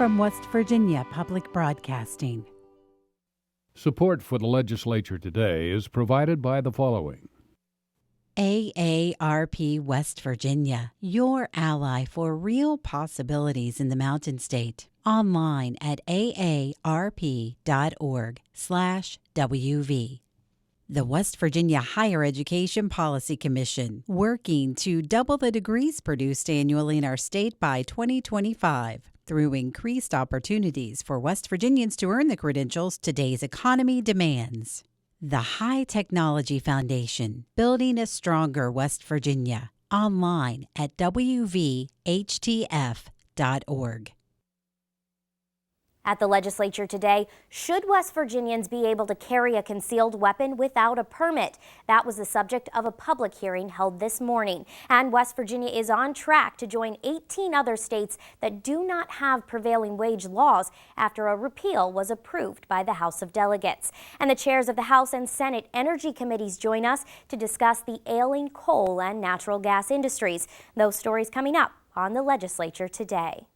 from West Virginia Public Broadcasting. Support for the Legislature Today is provided by the following. AARP West Virginia, your ally for real possibilities in the Mountain State. Online at aarp.org/WV. The West Virginia Higher Education Policy Commission, working to double the degrees produced annually in our state by 2025 through increased opportunities for West Virginians to earn the credentials today's economy demands. The High Technology Foundation, building a stronger West Virginia. Online at wvhtf.org. At the Legislature today, should West Virginians be able to carry a concealed weapon without a permit? That was the subject of a public hearing held this morning. And West Virginia is on track to join 18 other states that do not have prevailing wage laws after a repeal was approved by the House of Delegates. And the chairs of the House and Senate Energy Committees join us to discuss the ailing coal and natural gas industries. Those stories coming up on the Legislature today.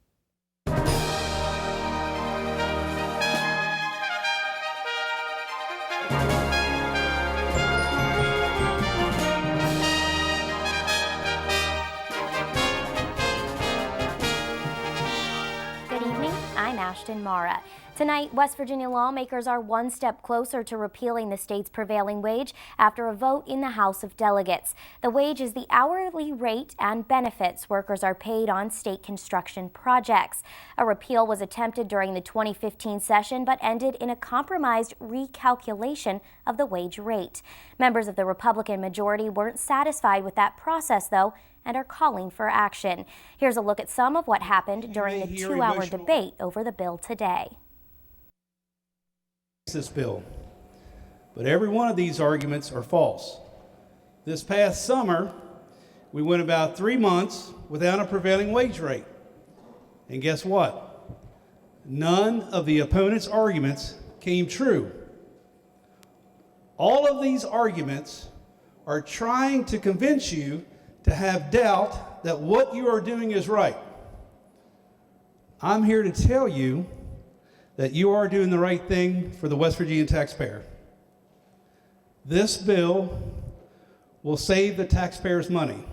Mara. Tonight, West Virginia lawmakers are one step closer to repealing the state's prevailing wage after a vote in the House of Delegates. The wage is the hourly rate and benefits workers are paid on state construction projects. A repeal was attempted during the 2015 session but ended in a compromised recalculation of the wage rate. Members of the Republican majority weren't satisfied with that process, though, and are calling for action. Here's a look at some of what happened during the two-hour debate over the bill today. This bill, but every one of these arguments are false. This past summer, we went about 3 months without a prevailing wage rate. And guess what? None of the opponents' arguments came true. All of these arguments are trying to convince you to have doubt that what you are doing is right. I'm here to tell you that you are doing the right thing for the West Virginia taxpayer. This bill will save the taxpayers money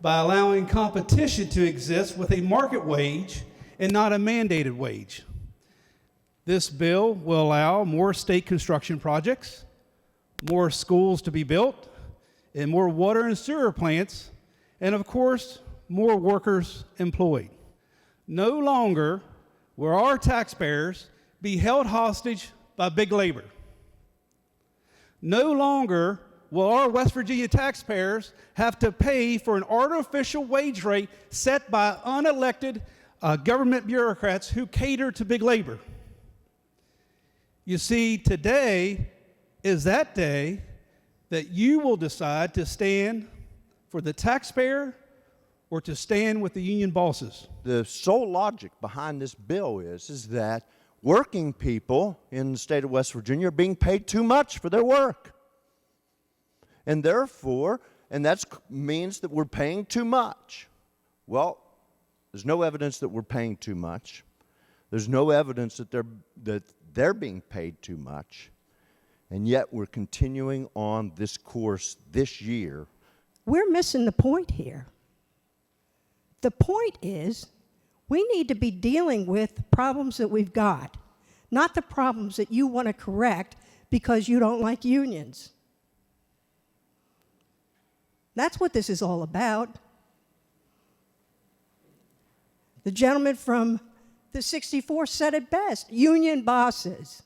by allowing competition to exist with a market wage and not a mandated wage. This bill will allow more state construction projects, more schools to be built, and more water and sewer plants, and of course, more workers employed. No longer will our taxpayers be held hostage by big labor. No longer will our West Virginia taxpayers have to pay for an artificial wage rate set by unelected government bureaucrats who cater to big labor. You see, today is that day that you will decide to stand for the taxpayer or to stand with the union bosses. The sole logic behind this bill is that working people in the state of West Virginia are being paid too much for their work. And therefore, that means that we're paying too much. Well, there's no evidence that we're paying too much. There's no evidence that they're being paid too much. And yet we're continuing on this course this year. We're missing the point here. The point is we need to be dealing with the problems that we've got, not the problems that you want to correct because you don't like unions. That's what this is all about. The gentleman from the 64 said it best, union bosses.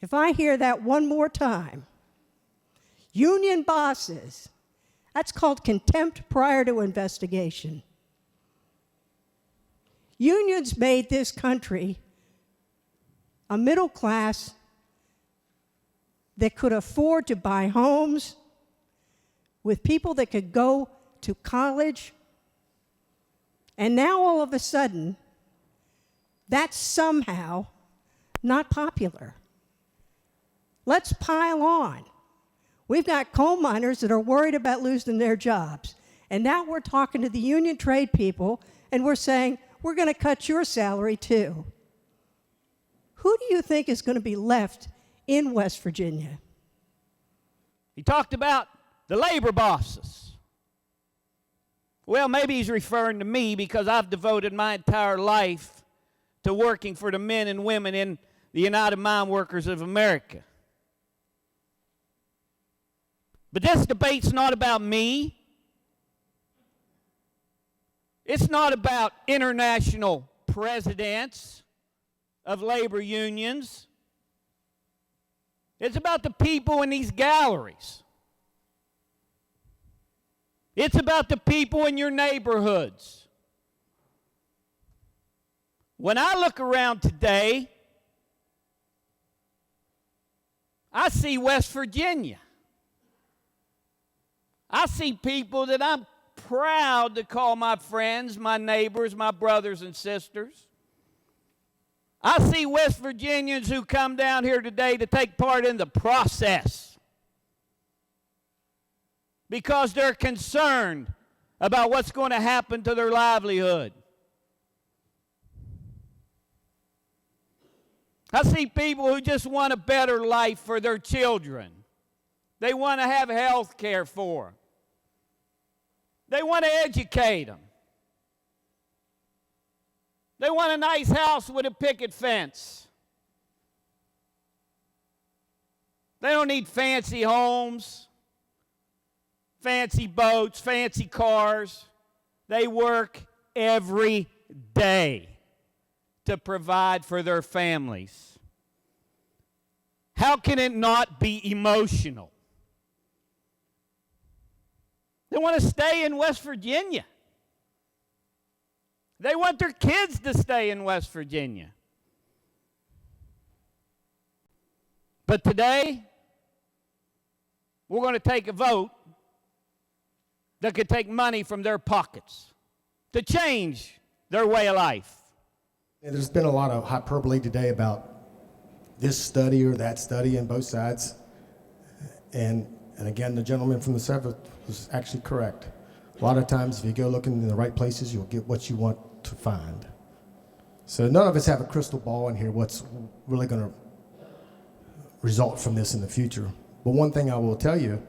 If I hear that one more time, union bosses, that's called contempt prior to investigation. Unions made this country a middle class that could afford to buy homes with people that could go to college. And now all of a sudden, that's somehow not popular. Let's pile on. We've got coal miners that are worried about losing their jobs. And now we're talking to the union trade people, and we're saying, we're going to cut your salary too. Who do you think is going to be left in West Virginia? He talked about the labor bosses. Well, maybe he's referring to me because I've devoted my entire life to working for the men and women in the United Mine Workers of America. But this debate's not about me. It's not about international presidents of labor unions. It's about the people in these galleries. It's about the people in your neighborhoods. When I look around today, I see West Virginia. I see people that I'm proud to call my friends, my neighbors, my brothers and sisters. I see West Virginians who come down here today to take part in the process because they're concerned about what's going to happen to their livelihood. I see people who just want a better life for their children. They want to have health care for them. They want to educate them. They want a nice house with a picket fence. They don't need fancy homes, fancy boats, fancy cars. They work every day to provide for their families. How can it not be emotional? They want to stay in West Virginia. They want their kids to stay in West Virginia. But today, we're going to take a vote that could take money from their pockets to change their way of life. There's been a lot of hyperbole today about this study or that study on both sides. And again, the gentleman from the 7th was actually correct. A lot of times, if you go looking in the right places, you'll get what you want to find. So none of us have a crystal ball in here what's really going to result from this in the future. But one thing I will tell you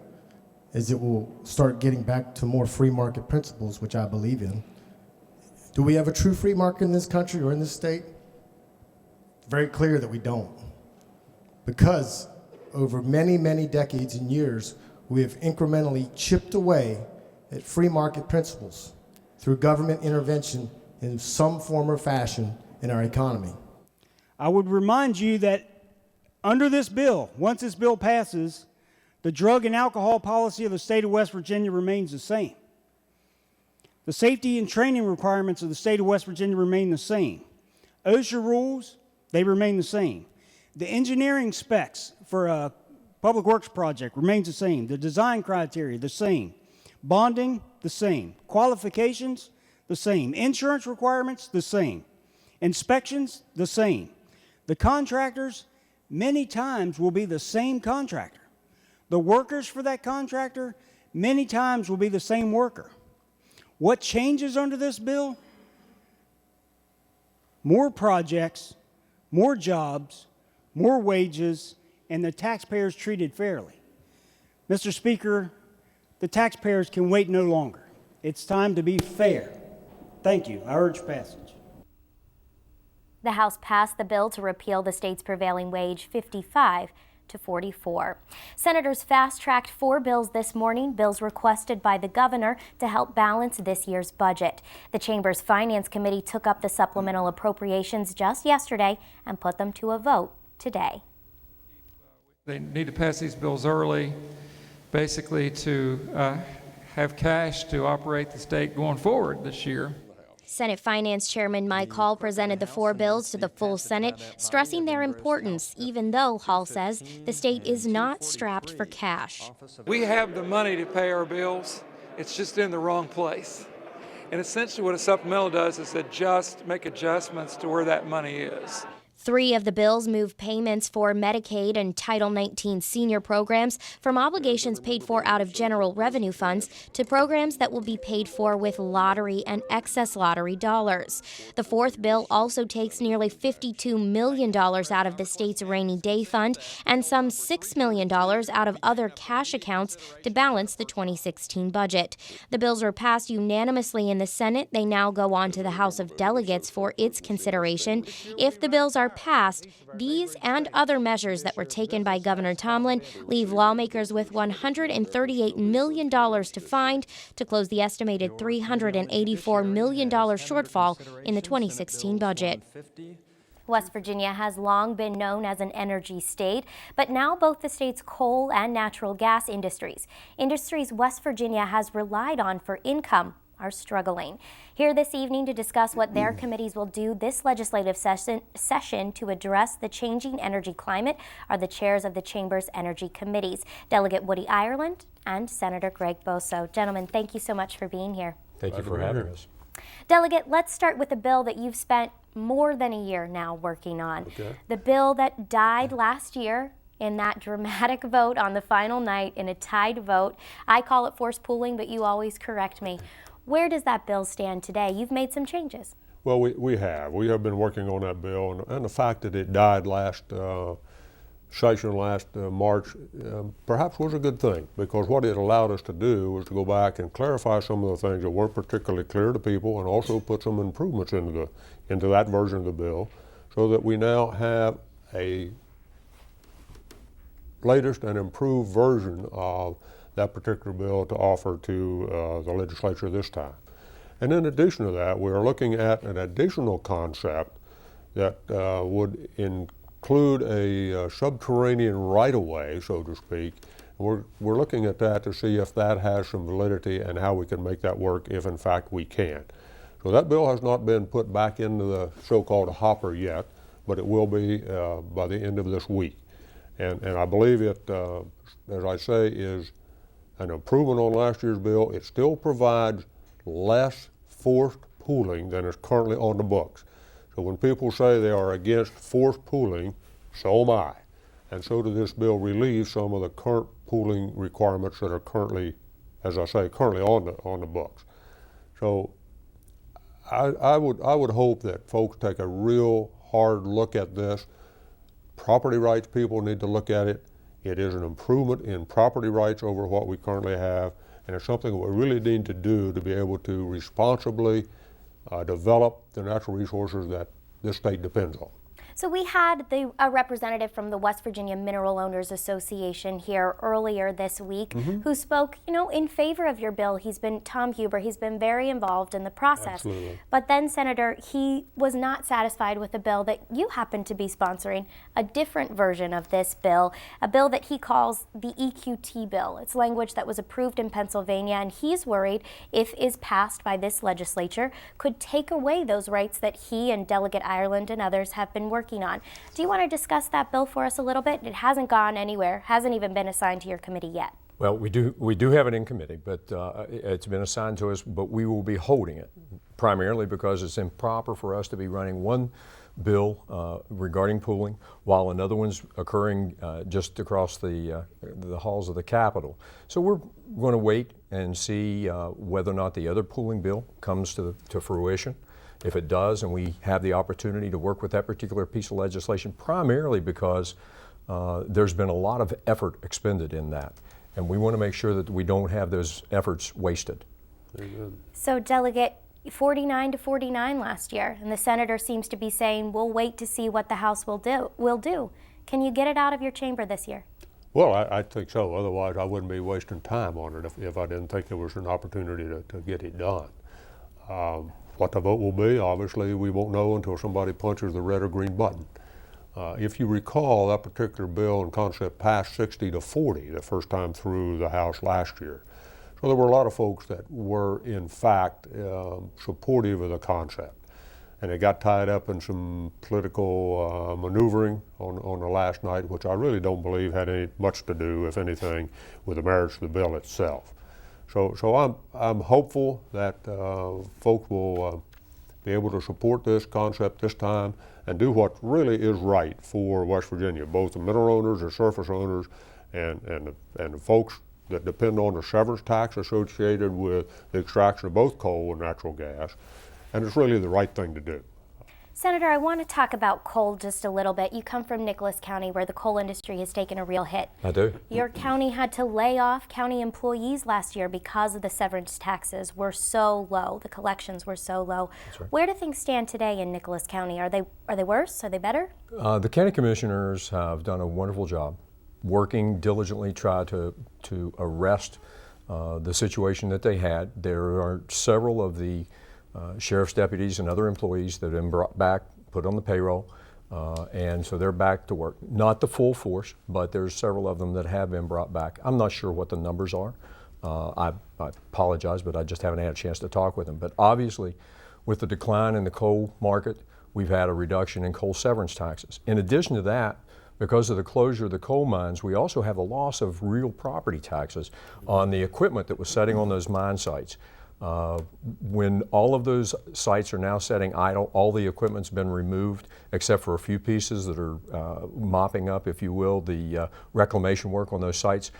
is it will start getting back to more free market principles, which I believe in. Do we have a true free market in this country or in this state? Very clear that we don't. Because over many, many decades and years, we have incrementally chipped away at free market principles through government intervention in some form or fashion in our economy. I would remind you that under this bill, once this bill passes, the drug and alcohol policy of the state of West Virginia remains the same. The safety and training requirements of the state of West Virginia remain the same. OSHA rules, they remain the same. The engineering specs for a public works project remains the same. The design criteria, the same. Bonding, the same. Qualifications, the same. Insurance requirements, the same. Inspections, the same. The contractors, many times, will be the same contractor. The workers for that contractor, many times, will be the same worker. What changes under this bill? More projects, more jobs, more wages, and the taxpayers treated fairly. Mr. Speaker, the taxpayers can wait no longer. It's time to be fair. Thank you. I urge passage. The House passed the bill to repeal the state's prevailing wage 55 to 44. Senators fast-tracked 4 bills this morning, bills requested by the governor to help balance this year's budget. The Chamber's Finance Committee took up the supplemental appropriations just yesterday and put them to a vote today. They need to pass these bills early, basically to have cash to operate the state going forward this year. Senate Finance Chairman Mike Hall presented the 4 bills to the full Senate, stressing their importance, even though, Hall says, the state is not strapped for cash. We have the money to pay our bills. It's just in the wrong place. And essentially what a supplemental does is make adjustments to where that money is. 3 of the bills move payments for Medicaid and Title 19 senior programs from obligations paid for out of general revenue funds to programs that will be paid for with lottery and excess lottery dollars. The 4th bill also takes nearly $52 million out of the state's rainy day fund and some $6 million out of other cash accounts to balance the 2016 budget. The bills were passed unanimously in the Senate. They now go on to the House of Delegates for its consideration. If the bills are passed, these and other measures that were taken by Governor Tomlin leave lawmakers with $138 million to find to close the estimated $384 million shortfall in the 2016 budget. West Virginia has long been known as an energy state, but now both the state's coal and natural gas industries West Virginia has relied on for income, are struggling. Here this evening to discuss what their committees will do this legislative session to address the changing energy climate are the chairs of the Chamber's energy committees, Delegate Woody Ireland and Senator Greg Boso. Gentlemen, thank you so much for being here. Thank you for having us. Delegate, let's start with a bill that you've spent more than a year now working on. Okay. The bill that died last year in that dramatic vote on the final night in a tied vote. I call it forced pooling, but you always correct me. Where does that bill stand today? You've made some changes. Well, we have been working on that bill, and the fact that it died last session last March perhaps was a good thing, because what it allowed us to do was to go back and clarify some of the things that weren't particularly clear to people, and also put some improvements into that version of the bill, so that we now have a latest and improved version of that particular bill to offer to the legislature this time. And in addition to that, we are looking at an additional concept that would include a subterranean right-of-way, so to speak. We're looking at that to see if that has some validity and how we can make that work if in fact we can. So that bill has not been put back into the so-called hopper yet, but it will be by the end of this week. And I believe it, as I say, is an improvement on last year's bill. It still provides less forced pooling than is currently on the books. So when people say they are against forced pooling, so am I. And so does this bill relieve some of the current pooling requirements that are currently, as I say, currently on the books. So I would hope that folks take a real hard look at this. Property rights people need to look at it. It is an improvement in property rights over what we currently have, and it's something we really need to do to be able to responsibly develop the natural resources that this state depends on. So we had a representative from the West Virginia Mineral Owners Association here earlier this week who spoke, in favor of your bill. Tom Huber, he's been very involved in the process. Absolutely. But then, Senator, he was not satisfied with the bill that you happen to be sponsoring, a different version of this bill, a bill that he calls the EQT bill. It's language that was approved in Pennsylvania, and he's worried, if is passed by this legislature, could take away those rights that he and Delegate Ireland and others have been working on. Do you want to discuss that bill for us a little bit? It hasn't gone anywhere, hasn't even been assigned to your committee yet. Well, we do have it in committee, but it's been assigned to us, but we will be holding it, primarily because it's improper for us to be running one bill regarding pooling while another one's occurring just across the halls of the Capitol. So we're going to wait and see whether or not the other pooling bill comes to fruition. If it does, and we have the opportunity to work with that particular piece of legislation, primarily because there's been a lot of effort expended in that, and we want to make sure that we don't have those efforts wasted. Very good. So, Delegate, 49-49 last year, and the senator seems to be saying we'll wait to see what the House will do. Can you get it out of your chamber this year? Well, I think so. Otherwise, I wouldn't be wasting time on it if I didn't think there was an opportunity to get it done. What the vote will be, obviously, we won't know until somebody punches the red or green button. If you recall, that particular bill and concept passed 60-40 the first time through the House last year. So there were a lot of folks that were, in fact, supportive of the concept. And it got tied up in some political maneuvering on the last night, which I really don't believe had much to do, if anything, with the merits of the bill itself. So I'm hopeful that folks will be able to support this concept this time and do what really is right for West Virginia, both the mineral owners, the surface owners, and the folks that depend on the severance tax associated with the extraction of both coal and natural gas. And it's really the right thing to do. Senator, I want to talk about coal just a little bit. You come from Nicholas County, where the coal industry has taken a real hit. I do. Your county had to lay off county employees last year because of the severance taxes were so low. The collections were so low. That's right. Where do things stand today in Nicholas County? Are they worse? Are they better? The county commissioners have done a wonderful job working diligently, try to arrest the situation that they had. There are several of the sheriff's deputies and other employees that have been brought back, put on the payroll, and so they're back to work. Not the full force, but there's several of them that have been brought back. I'm not sure what the numbers are. I apologize, but I just haven't had a chance to talk with them. But obviously, with the decline in the coal market, we've had a reduction in coal severance taxes. In addition to that, because of the closure of the coal mines, we also have a loss of real property taxes on the equipment that was sitting on those mine sites. When all of those sites are now sitting idle, all the equipment's been removed except for a few pieces that are mopping up, if you will, the reclamation work on those sites.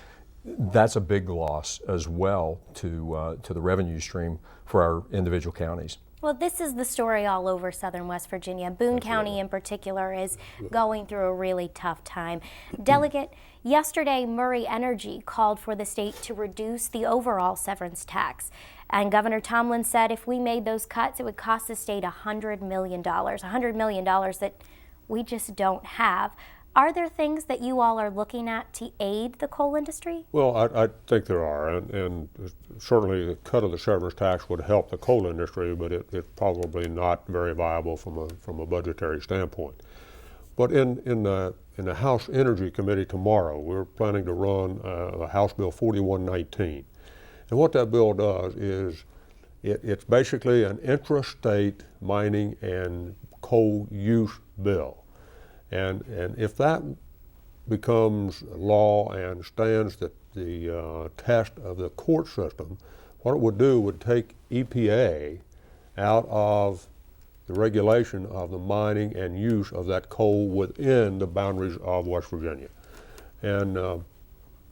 That's a big loss as well to the revenue stream for our individual counties. Well, this is the story all over southern West Virginia. Boone County in particular is going through a really tough time. Delegate, yesterday Murray Energy called for the state to reduce the overall severance tax. And Governor Tomlin said if we made those cuts, it would cost the state $100 million. $100 million that we just don't have. Are there things that you all are looking at to aid the coal industry? Well, I think there are, and certainly the cut of the severance tax would help the coal industry, but it's probably not very viable from a budgetary standpoint. But in the House Energy Committee tomorrow, we're planning to run the House Bill 4119. And what that bill does is it's basically an intrastate mining and coal use bill. And if that becomes law and stands the test of the court system, what it would do would take EPA out of the regulation of the mining and use of that coal within the boundaries of West Virginia. And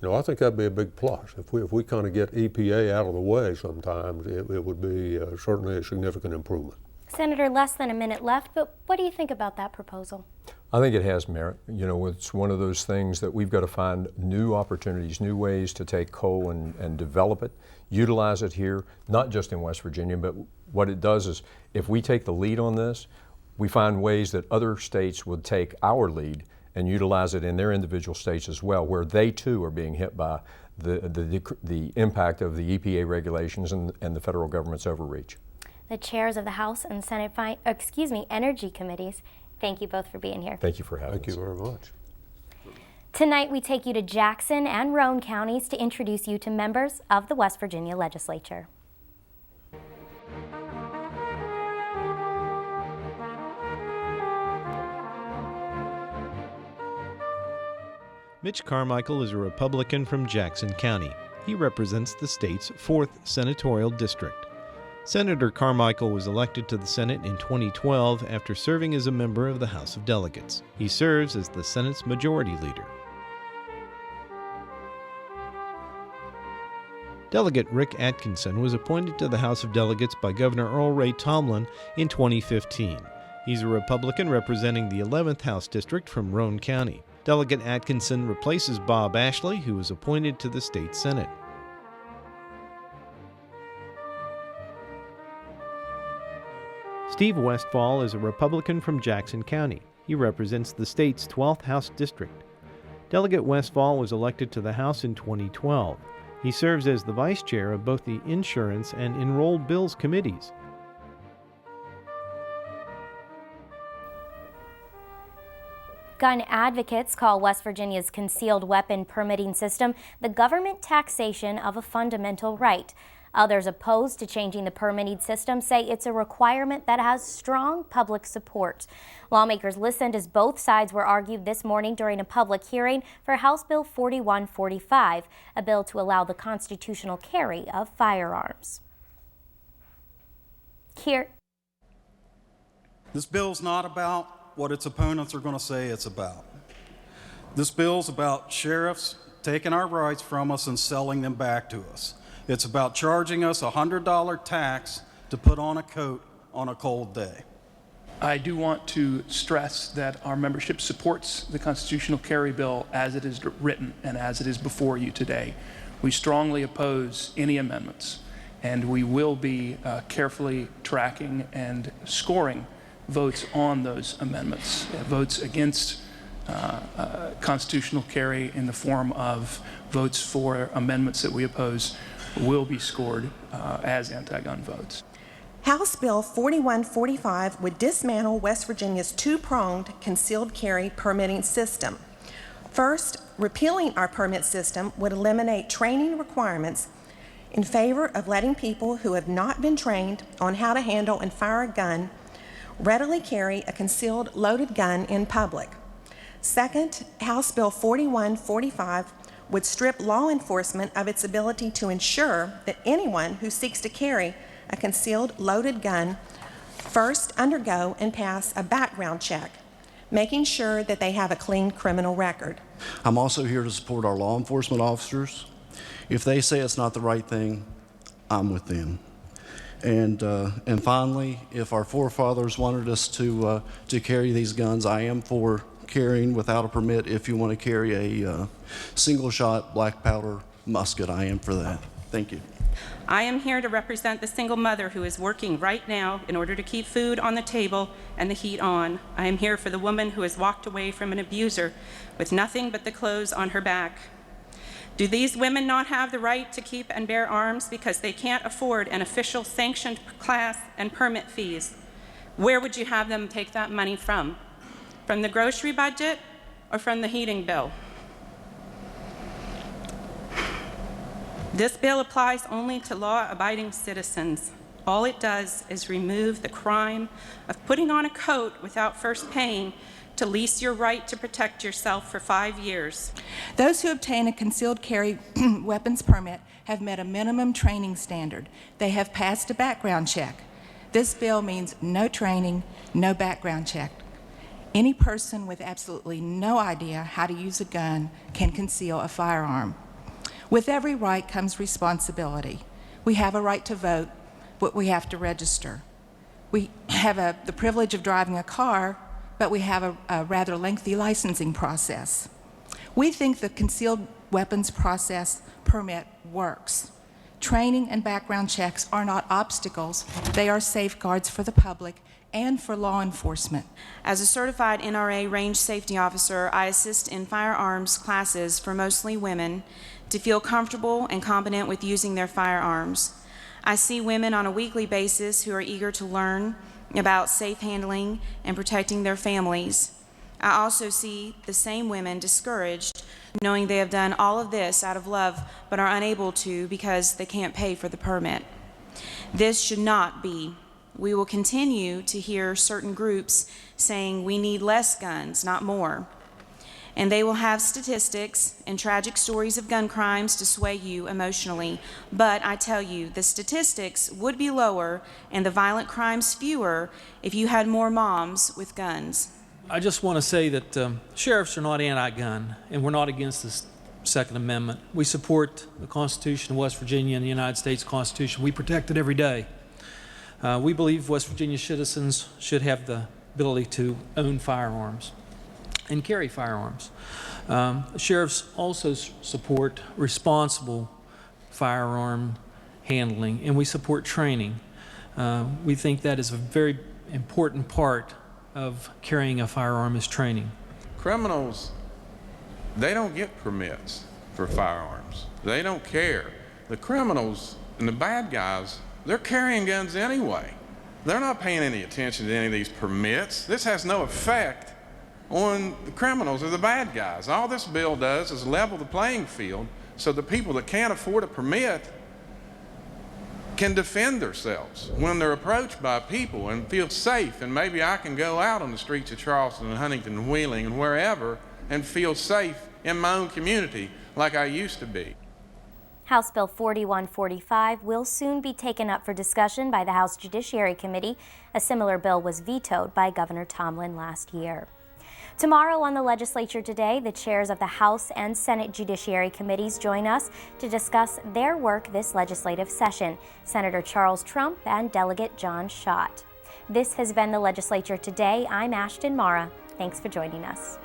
I think that'd be a big plus. If we kind of get EPA out of the way sometimes, it would be certainly a significant improvement. Senator, less than a minute left, but what do you think about that proposal? I think it has merit. It's one of those things that we've got to find new opportunities, new ways to take coal and develop it, utilize it here, not just in West Virginia, but what it does is if we take the lead on this, we find ways that other states would take our lead and utilize it in their individual states as well, where they too are being hit by the impact of the EPA regulations and the federal government's overreach. The chairs of the House and Senate Energy Committees, thank you both for being here. Thank you for having us. Thank you very much. Tonight we take you to Jackson and Roane counties to introduce you to members of the West Virginia Legislature. Mitch Carmichael is a Republican from Jackson County. He represents the state's 4th senatorial district. Senator Carmichael was elected to the Senate in 2012 after serving as a member of the House of Delegates. He serves as the Senate's Majority Leader. Delegate Rick Atkinson was appointed to the House of Delegates by Governor Earl Ray Tomlin in 2015. He's a Republican representing the 11th House District from Roane County. Delegate Atkinson replaces Bob Ashley, who was appointed to the state Senate. Steve Westfall is a Republican from Jackson County. He represents the state's 12th House District. Delegate Westfall was elected to the House in 2012. He serves as the vice chair of both the Insurance and Enrolled Bills committees. Gun advocates call West Virginia's concealed weapon permitting system the government taxation of a fundamental right. Others opposed to changing the permitting system say it's a requirement that has strong public support. Lawmakers listened as both sides were argued this morning during a public hearing for House Bill 4145, a bill to allow the constitutional carry of firearms. This bill's not about what its opponents are going to say it's about. This bill's about sheriffs taking our rights from us and selling them back to us. It's about charging us a $100 tax to put on a coat on a cold day. I do want to stress that our membership supports the constitutional carry bill as it is written and as it is before you today. We strongly oppose any amendments, and we will be carefully tracking and scoring votes on those amendments. Votes against constitutional carry in the form of votes for amendments that we oppose will be scored as anti-gun votes. House Bill 4145 would dismantle West Virginia's two-pronged concealed carry permitting system. First, repealing our permit system would eliminate training requirements in favor of letting people who have not been trained on how to handle and fire a gun readily carry a concealed loaded gun in public. Second, House Bill 4145 would strip law enforcement of its ability to ensure that anyone who seeks to carry a concealed loaded gun first undergo and pass a background check, making sure that they have a clean criminal record. I'm also here to support our law enforcement officers. If they say it's not the right thing, I'm with them. And finally, if our forefathers wanted us to carry these guns, I am for carrying without a permit. If you want to carry a single-shot black powder musket, I am for that. Thank you. I am here to represent the single mother who is working right now in order to keep food on the table and the heat on. I am here for the woman who has walked away from an abuser with nothing but the clothes on her back. Do these women not have the right to keep and bear arms because they can't afford an official sanctioned class and permit fees? Where would you have them take that money from? From the grocery budget or from the heating bill? This bill applies only to law-abiding citizens. All it does is remove the crime of putting on a coat without first paying to lease your right to protect yourself for 5 years. Those who obtain a concealed carry weapons permit have met a minimum training standard. They have passed a background check. This bill means no training, no background check. Any person with absolutely no idea how to use a gun can conceal a firearm. With every right comes responsibility. We have a right to vote, but we have to register. We have the privilege of driving a car, but we have a rather lengthy licensing process. We think the concealed weapons process permit works. Training and background checks are not obstacles. They are safeguards for the public and for law enforcement. As a certified NRA range safety officer, I assist in firearms classes for mostly women to feel comfortable and competent with using their firearms. I see women on a weekly basis who are eager to learn about safe handling and protecting their families. I also see the same women discouraged, knowing they have done all of this out of love but are unable to because they can't pay for the permit. This should not be. We will continue to hear certain groups saying we need less guns, not more. And they will have statistics and tragic stories of gun crimes to sway you emotionally. But I tell you, the statistics would be lower and the violent crimes fewer if you had more moms with guns. I just want to say that sheriffs are not anti-gun, and we're not against the Second Amendment. We support the Constitution of West Virginia and the United States Constitution. We protect it every day. We believe West Virginia citizens should have the ability to own firearms and carry firearms. Sheriffs also support responsible firearm handling, and we support training. We think that is a very important part of carrying a firearm is training. Criminals, they don't get permits for firearms. They don't care. The criminals and the bad guys, they're carrying guns anyway. They're not paying any attention to any of these permits. This has no effect on the criminals or the bad guys. All this bill does is level the playing field so the people that can't afford a permit can defend themselves when they're approached by people and feel safe. And maybe I can go out on the streets of Charleston and Huntington and Wheeling and wherever and feel safe in my own community like I used to be. House Bill 4145 will soon be taken up for discussion by the House Judiciary Committee. A similar bill was vetoed by Governor Tomlin last year. Tomorrow on the Legislature Today, the chairs of the House and Senate Judiciary Committees join us to discuss their work this legislative session. Senator Charles Trump and Delegate John Schott. This has been the Legislature Today. I'm Ashton Mara. Thanks for joining us.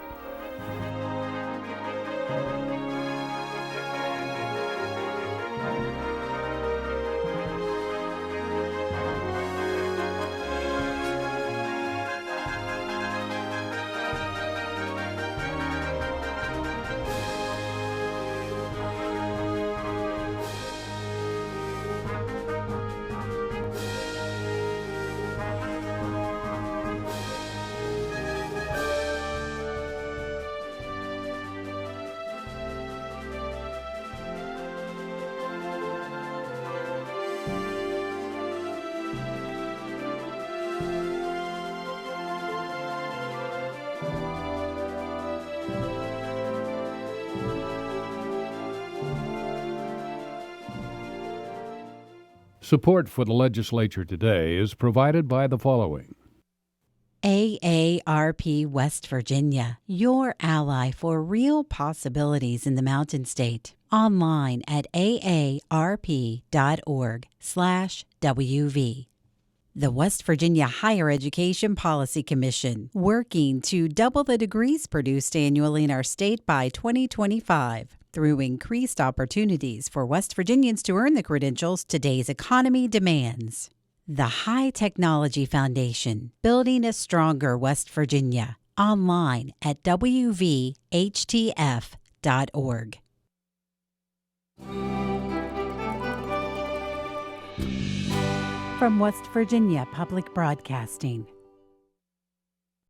Support for the Legislature Today is provided by the following. AARP West Virginia, your ally for real possibilities in the Mountain State. Online at aarp.org/WV. The West Virginia Higher Education Policy Commission, working to double the degrees produced annually in our state by 2025. Through increased opportunities for West Virginians to earn the credentials today's economy demands. The High Technology Foundation, building a stronger West Virginia. Online at wvhtf.org. From West Virginia Public Broadcasting.